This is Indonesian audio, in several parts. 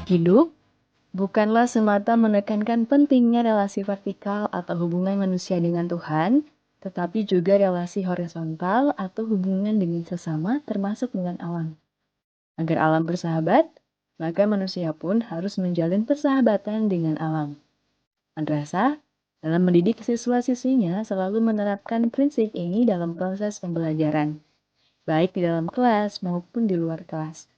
Hidup bukanlah semata menekankan pentingnya relasi vertikal atau hubungan manusia dengan Tuhan, tetapi juga relasi horizontal atau hubungan dengan sesama termasuk dengan alam. Agar alam bersahabat, maka manusia pun harus menjalin persahabatan dengan alam. Madrasah dalam mendidik siswa-siswinya selalu menerapkan prinsip ini dalam proses pembelajaran, baik di dalam kelas maupun di luar kelas.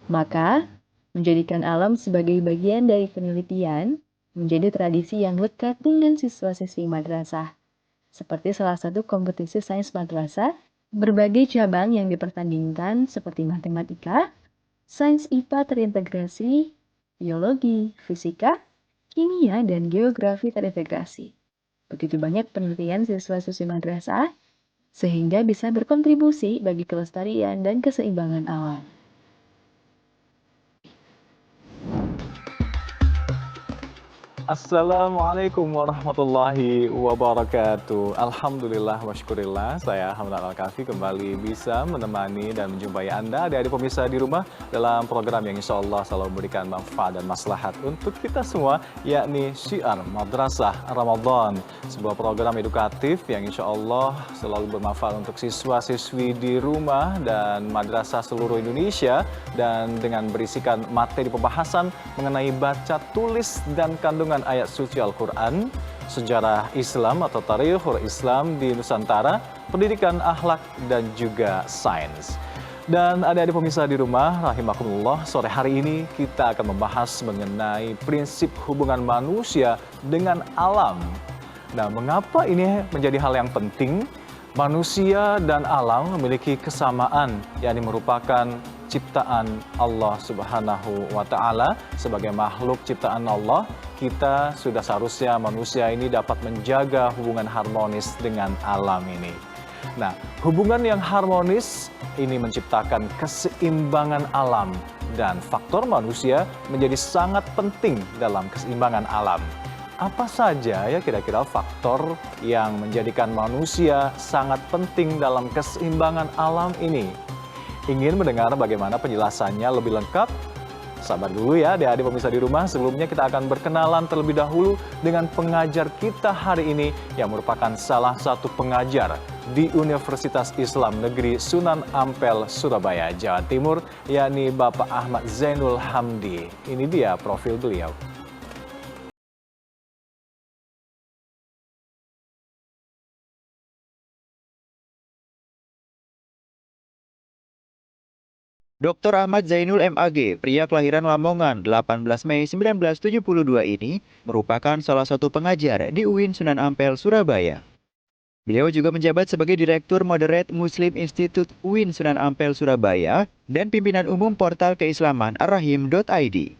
Maka, menjadikan alam sebagai bagian dari penelitian menjadi tradisi yang lekat dengan siswa-siswi madrasah. Seperti salah satu kompetisi sains madrasah, berbagai cabang yang dipertandingkan seperti matematika, sains IPA terintegrasi, biologi, fisika, kimia, dan geografi terintegrasi. Begitu banyak penelitian siswa-siswi madrasah, sehingga bisa berkontribusi bagi kelestarian dan keseimbangan alam. Assalamualaikum warahmatullahi wabarakatuh. Alhamdulillah wa syukurillah, saya Hamdan Al-Kafi kembali bisa menemani dan menjumpai Anda adik-adik pemirsa di rumah dalam program yang insya Allah selalu memberikan manfaat dan maslahat untuk kita semua, yakni Syiar Madrasah Ramadan, sebuah program edukatif yang insya Allah selalu bermanfaat untuk siswa-siswi di rumah dan madrasah seluruh Indonesia, dan dengan berisikan materi pembahasan mengenai baca tulis dan kandungan ayat suci Al-Quran, sejarah Islam atau tarikhul Islam di Nusantara, pendidikan akhlak, dan juga sains. Dan adik-adik pemirsa di rumah, rahimakumullah, sore hari ini kita akan membahas mengenai prinsip hubungan manusia dengan alam. Nah, mengapa ini menjadi hal yang penting? Manusia dan alam memiliki kesamaan, yakni merupakan ciptaan Allah Subhanahu wa Ta'ala. Sebagai makhluk ciptaan Allah, kita sudah seharusnya manusia ini dapat menjaga hubungan harmonis dengan alam ini. Nah, hubungan yang harmonis ini menciptakan keseimbangan alam, dan faktor manusia menjadi sangat penting dalam keseimbangan alam. Apa saja ya kira-kira faktor yang menjadikan manusia sangat penting dalam keseimbangan alam ini? Ingin mendengar bagaimana penjelasannya lebih lengkap? Sabar dulu ya adik-adik pemirsa di rumah. Sebelumnya kita akan berkenalan terlebih dahulu dengan pengajar kita hari ini yang merupakan salah satu pengajar di Universitas Islam Negeri Sunan Ampel, Surabaya, Jawa Timur, yakni Bapak Ahmad Zainul Hamdi. Ini dia profil beliau. Dr. Ahmad Zainul MAG, pria kelahiran Lamongan 18 Mei 1972 ini merupakan salah satu pengajar di UIN Sunan Ampel, Surabaya. Beliau juga menjabat sebagai Direktur Moderate Muslim Institute UIN Sunan Ampel, Surabaya dan pimpinan umum portal keislaman arrahim.id.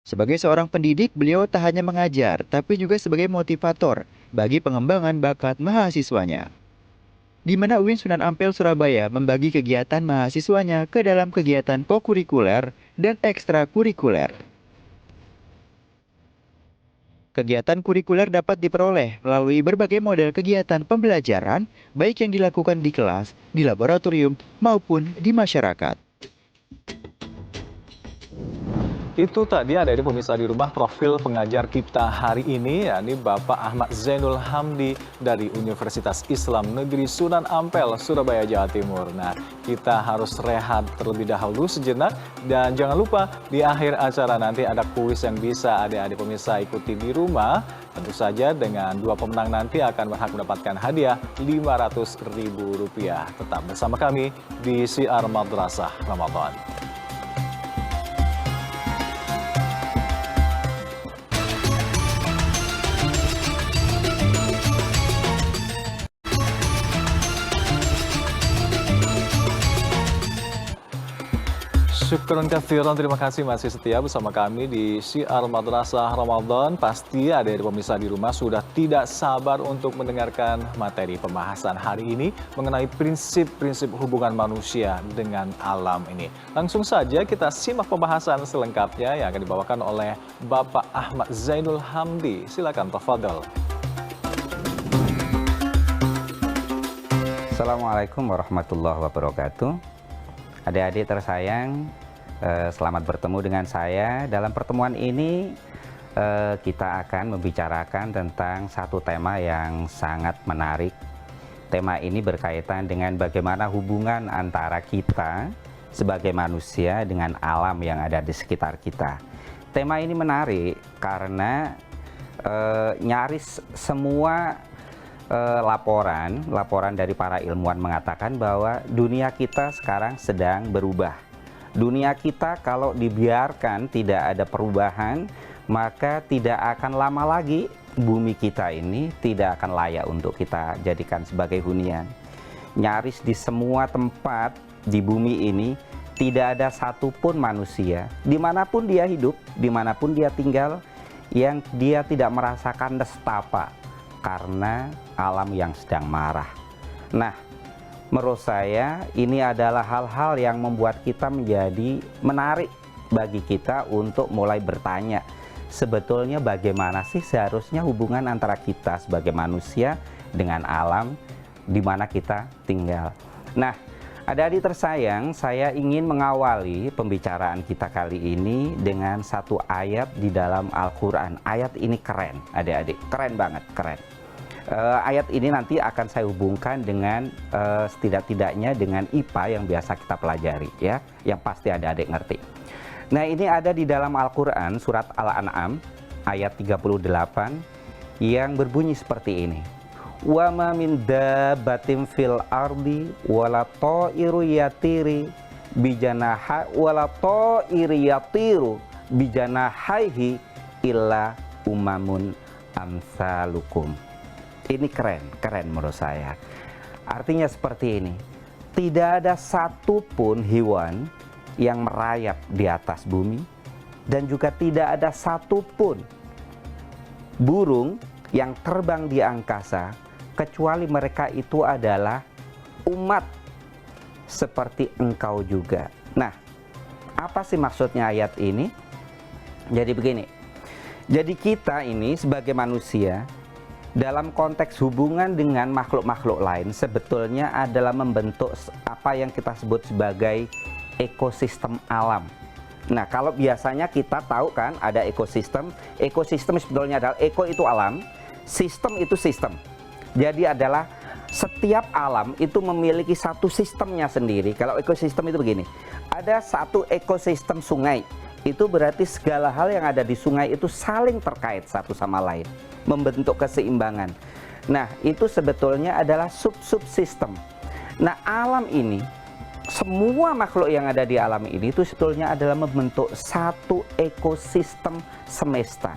Sebagai seorang pendidik, beliau tak hanya mengajar, tapi juga sebagai motivator bagi pengembangan bakat mahasiswanya, di mana UIN Sunan Ampel Surabaya membagi kegiatan mahasiswanya ke dalam kegiatan kokurikuler dan ekstrakurikuler. Kegiatan kurikuler dapat diperoleh melalui berbagai model kegiatan pembelajaran, baik yang dilakukan di kelas, di laboratorium, maupun di masyarakat. Itu tadi ada di pemirsa di rumah profil pengajar kita hari ini, yakni Bapak Ahmad Zainul Hamdi dari Universitas Islam Negeri Sunan Ampel, Surabaya, Jawa Timur. Nah, kita harus rehat terlebih dahulu sejenak, dan jangan lupa di akhir acara nanti ada kuis yang bisa adik-adik pemirsa ikuti di rumah. Tentu saja dengan dua pemenang nanti akan berhak mendapatkan hadiah Rp500.000. Tetap bersama kami di Syiar Madrasah Ramadan. Syukron katsiran, terima kasih masih setia bersama kami di Syiar Madrasah Ramadan. Pasti ada di pemirsa di rumah sudah tidak sabar untuk mendengarkan materi pembahasan hari ini mengenai prinsip-prinsip hubungan manusia dengan alam ini. Langsung saja kita simak pembahasan selengkapnya yang akan dibawakan oleh Bapak Ahmad Zainul Hamdi. Silakan tafadhol. Assalamualaikum warahmatullahi wabarakatuh. Adik-adik tersayang, Selamat bertemu dengan saya. Dalam pertemuan ini kita akan membicarakan tentang satu tema yang sangat menarik. Tema ini berkaitan dengan bagaimana hubungan antara kita sebagai manusia dengan alam yang ada di sekitar kita. Tema ini menarik karena nyaris semua laporan dari para ilmuwan mengatakan bahwa dunia kita sekarang sedang berubah. Dunia kita kalau dibiarkan tidak ada perubahan, maka tidak akan lama lagi bumi kita ini tidak akan layak untuk kita jadikan sebagai hunian. Nyaris di semua tempat di bumi ini tidak ada satupun manusia, dimanapun dia hidup, dimanapun dia tinggal, yang dia tidak merasakan nestapa karena alam yang sedang marah. Nah, menurut saya ini adalah hal-hal yang membuat kita menjadi menarik bagi kita untuk mulai bertanya, sebetulnya bagaimana sih seharusnya hubungan antara kita sebagai manusia dengan alam di mana kita tinggal. Nah, adik-adik tersayang, saya ingin mengawali pembicaraan kita kali ini dengan satu ayat di dalam Al-Quran. Ayat ini keren, adik-adik, keren banget, keren. Ayat ini nanti akan saya hubungkan dengan setidak-tidaknya dengan IPA yang biasa kita pelajari, ya, yang pasti adik-adik ngerti. Nah, ini ada di dalam Al-Quran surat Al-An'am ayat 38 yang berbunyi seperti ini. Wa ma min dabbatin fil ardi wala ta'iru yatiri bijanaha wala ta'iru yatiru bijanahaihi illa umamun amsalukum. Ini keren menurut saya. Artinya seperti ini. Tidak ada satupun hewan yang merayap di atas bumi, dan juga tidak ada satupun burung yang terbang di angkasa kecuali mereka itu adalah umat seperti engkau juga. Nah, apa sih maksudnya ayat ini? Jadi begini, jadi kita ini sebagai manusia dalam konteks hubungan dengan makhluk-makhluk lain sebetulnya adalah membentuk apa yang kita sebut sebagai ekosistem alam. Nah, kalau biasanya kita tahu kan ada ekosistem sebetulnya adalah eko itu alam, sistem itu sistem. Jadi adalah setiap alam itu memiliki satu sistemnya sendiri. Kalau ekosistem itu begini, ada satu ekosistem sungai, itu berarti segala hal yang ada di sungai itu saling terkait satu sama lain, membentuk keseimbangan. Nah, itu sebetulnya adalah sub-subsistem. Nah, alam ini, semua makhluk yang ada di alam ini itu sebetulnya adalah membentuk satu ekosistem semesta.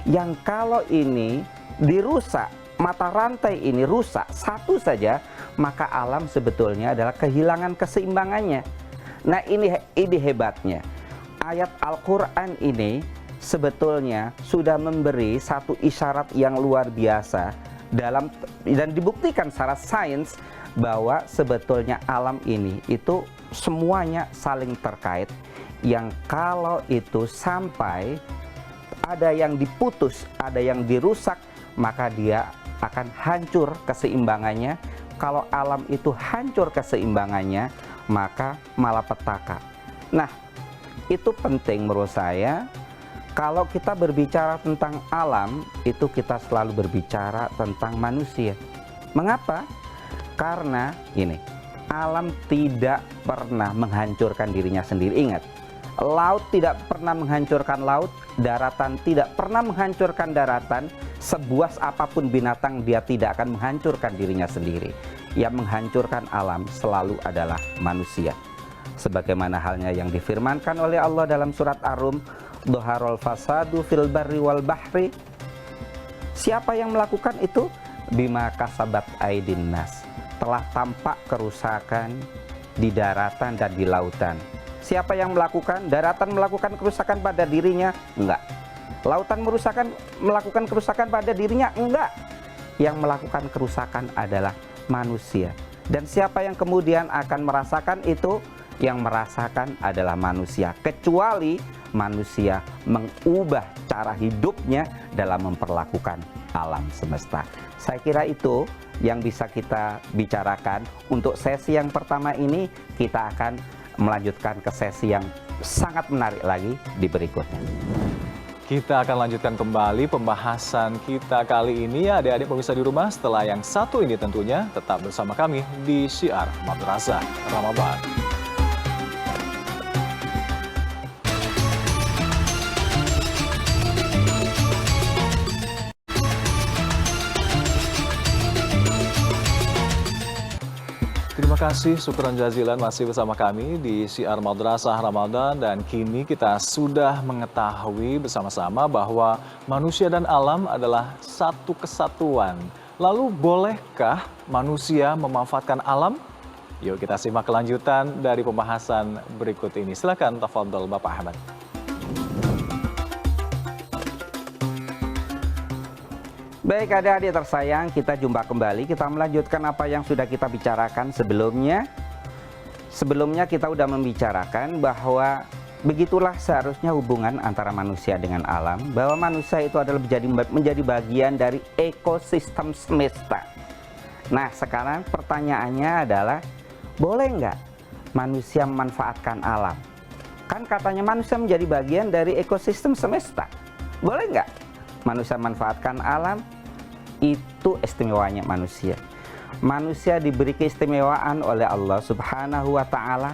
Yang kalau ini dirusak, mata rantai ini rusak satu saja, maka alam sebetulnya adalah kehilangan keseimbangannya. Nah, ini hebatnya. Ayat Al-Quran ini sebetulnya sudah memberi satu isyarat yang luar biasa dan dibuktikan secara sains bahwa sebetulnya alam ini itu semuanya saling terkait, yang kalau itu sampai ada yang diputus, ada yang dirusak, maka dia akan hancur keseimbangannya. Kalau alam itu hancur keseimbangannya, maka malapetaka. Nah, itu penting menurut saya. Kalau kita berbicara tentang alam, itu kita selalu berbicara tentang manusia. Mengapa? Karena ini, alam tidak pernah menghancurkan dirinya sendiri. Ingat, laut tidak pernah menghancurkan laut, daratan tidak pernah menghancurkan daratan. Sebuas apapun binatang, dia tidak akan menghancurkan dirinya sendiri. Yang menghancurkan alam selalu adalah manusia. Sebagaimana halnya yang difirmankan oleh Allah dalam surat Ar-Rum, Dhaharul fasadu fil barri wal bahri. Siapa yang melakukan itu? Bima kasabat aidin nas. Telah tampak kerusakan di daratan dan di lautan. Siapa yang melakukan? Daratan melakukan kerusakan pada dirinya? Enggak. Lautan melakukan kerusakan pada dirinya? Enggak. Yang melakukan kerusakan adalah manusia. Dan siapa yang kemudian akan merasakan itu? Yang merasakan adalah manusia, kecuali manusia mengubah cara hidupnya dalam memperlakukan alam semesta. Saya kira itu yang bisa kita bicarakan. Untuk sesi yang pertama ini, kita akan melanjutkan ke sesi yang sangat menarik lagi di berikutnya. Kita akan lanjutkan kembali pembahasan kita kali ini ya adik-adik pemirsa di rumah. Setelah yang satu ini tentunya tetap bersama kami di Syiar Madrasah Ramadan. Terima kasih, syukran jazilan masih bersama kami di Syiar Madrasah Ramadan. Dan kini kita sudah mengetahui bersama-sama bahwa manusia dan alam adalah satu kesatuan. Lalu bolehkah manusia memanfaatkan alam? Yuk kita simak kelanjutan dari pembahasan berikut ini. Silakan tafadhol Bapak Ahmad. Baik adik-adik tersayang, kita jumpa kembali. Kita melanjutkan apa yang sudah kita bicarakan sebelumnya. Sebelumnya kita sudah membicarakan bahwa begitulah seharusnya hubungan antara manusia dengan alam. Bahwa manusia itu adalah menjadi bagian dari ekosistem semesta. Nah sekarang pertanyaannya adalah, boleh nggak manusia memanfaatkan alam? Kan katanya manusia menjadi bagian dari ekosistem semesta. Boleh nggak manusia memanfaatkan alam? Itu istimewanya manusia. Manusia diberi keistimewaan oleh Allah Subhanahu wa Ta'ala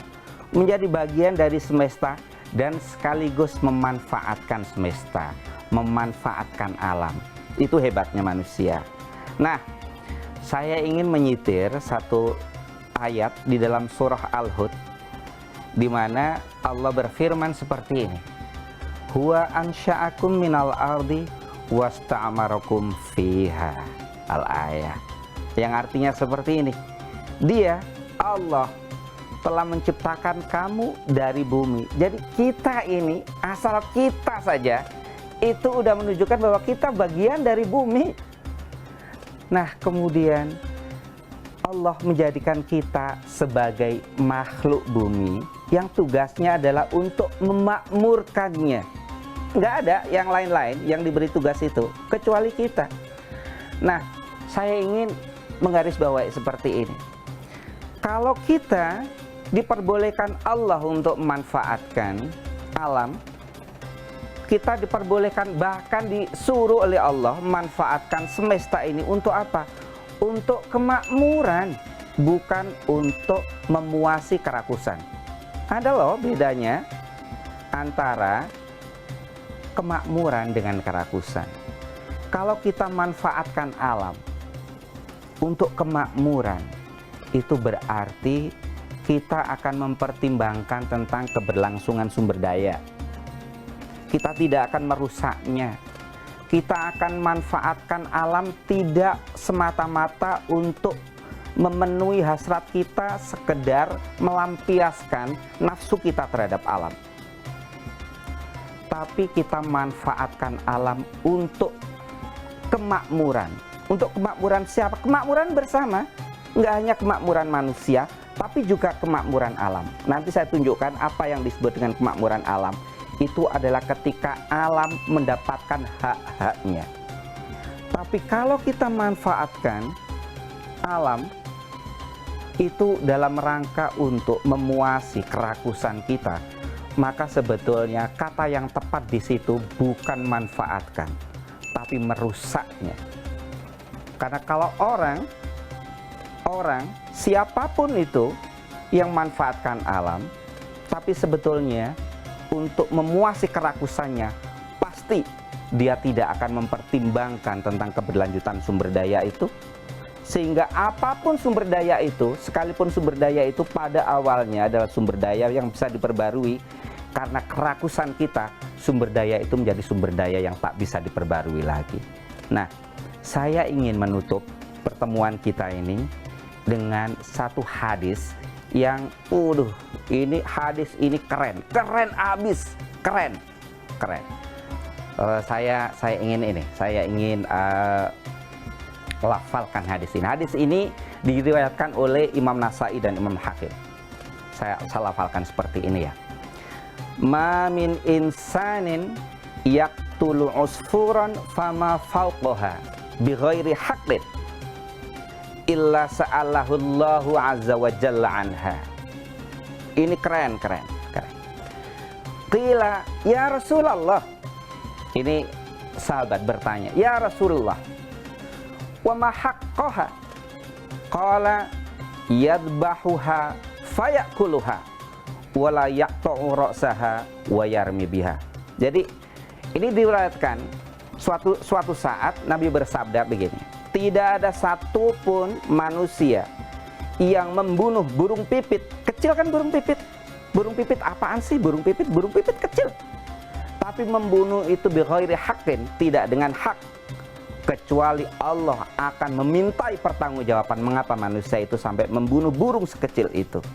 menjadi bagian dari semesta dan sekaligus memanfaatkan semesta, memanfaatkan alam. Itu hebatnya manusia. Nah, saya ingin menyitir satu ayat di dalam surah Al-Hud di mana Allah berfirman seperti ini. Huwa ansha'akum minal ardi wasta'amarakum fiha, al-ayah, yang artinya seperti ini. Dia, Allah, telah menciptakan kamu dari bumi. Jadi kita ini, asal kita saja itu udah menunjukkan bahwa kita bagian dari bumi. Nah kemudian Allah menjadikan kita sebagai makhluk bumi yang tugasnya adalah untuk memakmurkannya. Nggak ada yang lain-lain yang diberi tugas itu kecuali kita. Nah, saya ingin menggarisbawahi seperti ini. Kalau kita diperbolehkan Allah untuk memanfaatkan alam, kita diperbolehkan bahkan disuruh oleh Allah memanfaatkan semesta ini untuk apa? Untuk kemakmuran, bukan untuk memuasi kerakusan. Ada loh bedanya antara kemakmuran dengan kerakusan. Kalau kita manfaatkan alam untuk kemakmuran, itu berarti kita akan mempertimbangkan tentang keberlangsungan sumber daya. Kita tidak akan merusaknya. Kita akan manfaatkan alam tidak semata-mata untuk memenuhi hasrat kita, sekedar melampiaskan nafsu kita terhadap alam. Tapi kita manfaatkan alam untuk kemakmuran. Untuk kemakmuran siapa? Kemakmuran bersama. Nggak hanya kemakmuran manusia, tapi juga kemakmuran alam. Nanti saya tunjukkan apa yang disebut dengan kemakmuran alam. Itu adalah ketika alam mendapatkan hak-haknya. Tapi kalau kita manfaatkan alam, itu dalam rangka untuk memuasi kerakusan kita, maka sebetulnya kata yang tepat di situ bukan manfaatkan, tapi merusaknya. Karena kalau orang siapapun itu yang manfaatkan alam, tapi sebetulnya untuk memuasi kerakusannya, pasti dia tidak akan mempertimbangkan tentang keberlanjutan sumber daya itu. Sehingga apapun sumber daya itu, sekalipun sumber daya itu pada awalnya adalah sumber daya yang bisa diperbarui, karena kerakusan kita, sumber daya itu menjadi sumber daya yang tak bisa diperbarui lagi. Nah, saya ingin menutup pertemuan kita ini dengan satu hadis yang, ini hadis ini keren abis, keren. Saya ingin lafalkan hadis ini. Hadis ini diriwayatkan oleh Imam Nasai dan Imam Hakim. Saya lafalkan seperti ini ya. Ma min insanin yaqtulu usfuran fama fawqaha bighairi haqqin illa sa'alahu Allahu azza wa jalla anha. Ini keren. Qila ya Rasulullah. Ini sahabat bertanya, ya Rasulullah, wa ma haqqaha? Qala yadbahuha fayakuluha wa la yaqta'u ra'saha wa yarmi biha. Jadi ini diriwayatkan suatu saat Nabi bersabda begini, tidak ada satupun manusia yang membunuh burung pipit. Kecil kan burung pipit? Burung pipit apaan sih? Burung pipit kecil. Tapi membunuh itu bighairi haqqin, tidak dengan hak, kecuali Allah akan memintai pertanggungjawaban mengapa manusia itu sampai membunuh burung sekecil itu.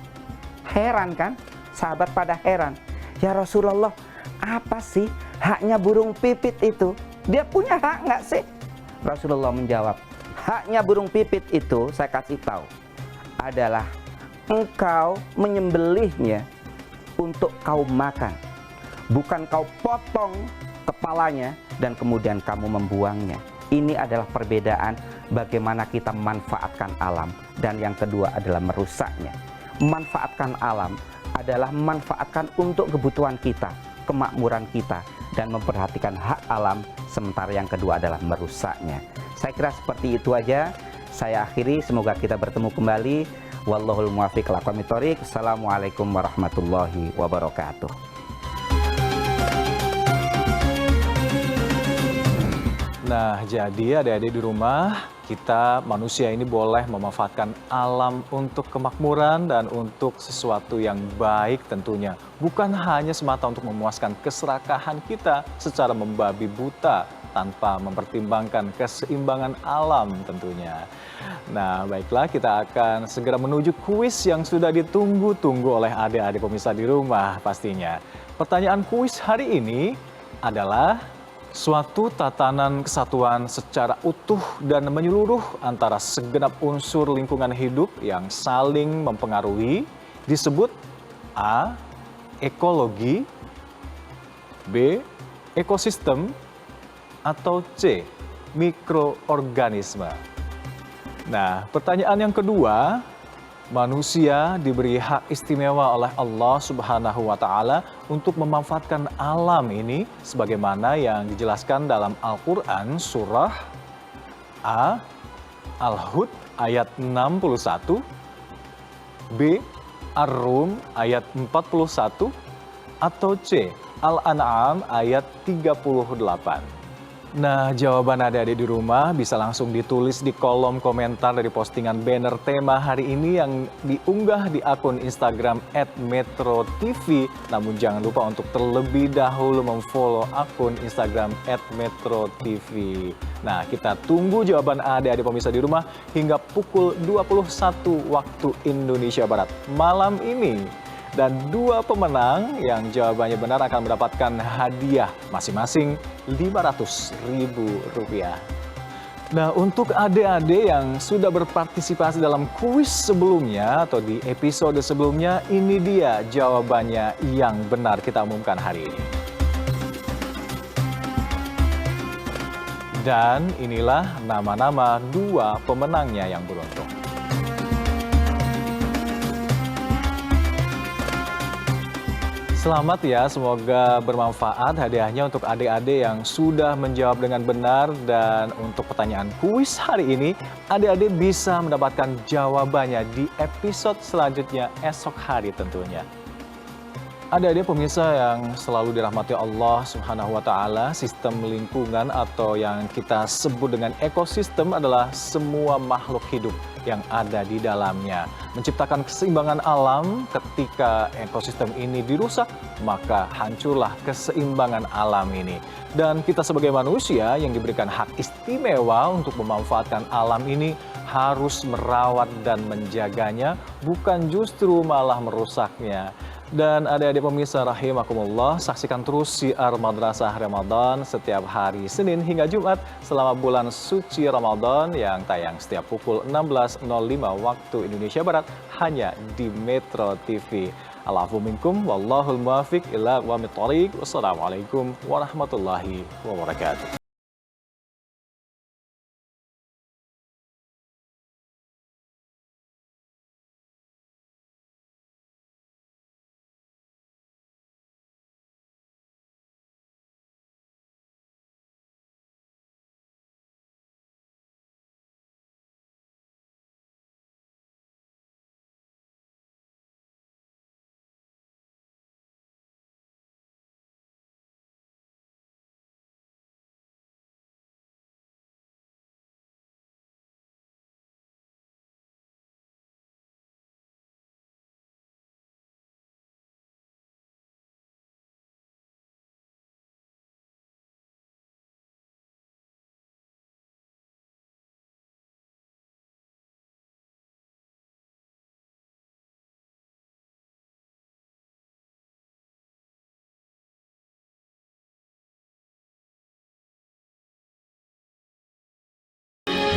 Heran kan? Sahabat pada heran. Ya Rasulullah, apa sih haknya burung pipit itu? Dia punya hak nggak sih? Rasulullah menjawab, haknya burung pipit itu saya kasih tahu adalah engkau menyembelihnya untuk kau makan, bukan kau potong kepalanya dan kemudian kamu membuangnya. Ini adalah perbedaan bagaimana kita memanfaatkan alam, dan yang kedua adalah merusaknya. Memanfaatkan alam adalah memanfaatkan untuk kebutuhan kita, kemakmuran kita, dan memperhatikan hak alam, sementara yang kedua adalah merusaknya. Saya kira seperti itu aja. Saya akhiri, semoga kita bertemu kembali. Wallahul muwaffiq ila aqwamit thoriq. Assalamualaikum warahmatullahi wabarakatuh. Nah, jadi adik-adik di rumah, kita manusia ini boleh memanfaatkan alam untuk kemakmuran dan untuk sesuatu yang baik tentunya. Bukan hanya semata untuk memuaskan keserakahan kita secara membabi buta tanpa mempertimbangkan keseimbangan alam tentunya. Nah, baiklah, kita akan segera menuju kuis yang sudah ditunggu-tunggu oleh adik-adik pemirsa di rumah pastinya. Pertanyaan kuis hari ini adalah, suatu tatanan kesatuan secara utuh dan menyeluruh antara segenap unsur lingkungan hidup yang saling mempengaruhi disebut A. Ekologi, B. Ekosistem, atau C. Mikroorganisme. Nah, pertanyaan yang kedua, manusia diberi hak istimewa oleh Allah Subhanahu wa Ta'ala untuk memanfaatkan alam ini sebagaimana yang dijelaskan dalam Al-Quran surah A. Al-Hud ayat 61, B. Ar-Rum ayat 41, atau C. Al-An'am ayat 38. Nah, jawaban adik-adik di rumah bisa langsung ditulis di kolom komentar dari postingan banner tema hari ini yang diunggah di akun Instagram @metrotv. Namun jangan lupa untuk terlebih dahulu memfollow akun Instagram @metrotv. Nah, kita tunggu jawaban adik-adik pemirsa di rumah hingga pukul 21 waktu Indonesia Barat malam ini. Dan dua pemenang yang jawabannya benar akan mendapatkan hadiah masing-masing Rp500.000. Nah, untuk adik-adik yang sudah berpartisipasi dalam kuis sebelumnya atau di episode sebelumnya, ini dia jawabannya yang benar kita umumkan hari ini. Dan inilah nama-nama dua pemenangnya yang beruntung. Selamat ya, semoga bermanfaat hadiahnya untuk adik-adik yang sudah menjawab dengan benar. Dan untuk pertanyaan kuis hari ini, adik-adik bisa mendapatkan jawabannya di episode selanjutnya esok hari tentunya. Adik-adik pemirsa yang selalu dirahmati Allah Subhanahu wa Ta'ala, sistem lingkungan atau yang kita sebut dengan ekosistem adalah semua makhluk hidup yang ada di dalamnya. Menciptakan keseimbangan alam, ketika ekosistem ini dirusak, maka hancurlah keseimbangan alam ini. Dan kita sebagai manusia yang diberikan hak istimewa untuk memanfaatkan alam ini harus merawat dan menjaganya, bukan justru malah merusaknya. Dan adik-adik pemirsa rahimakumullah, saksikan terus Syiar Madrasah Ramadan setiap hari Senin hingga Jumat selama bulan suci Ramadan yang tayang setiap pukul 16.05 waktu Indonesia Barat hanya di Metro TV. Al-afu minkum, wallahul muwaffiq ila aqwamit thoriq. Wassalamualaikum warahmatullahi wabarakatuh.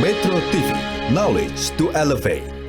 Metro TV, knowledge to elevate.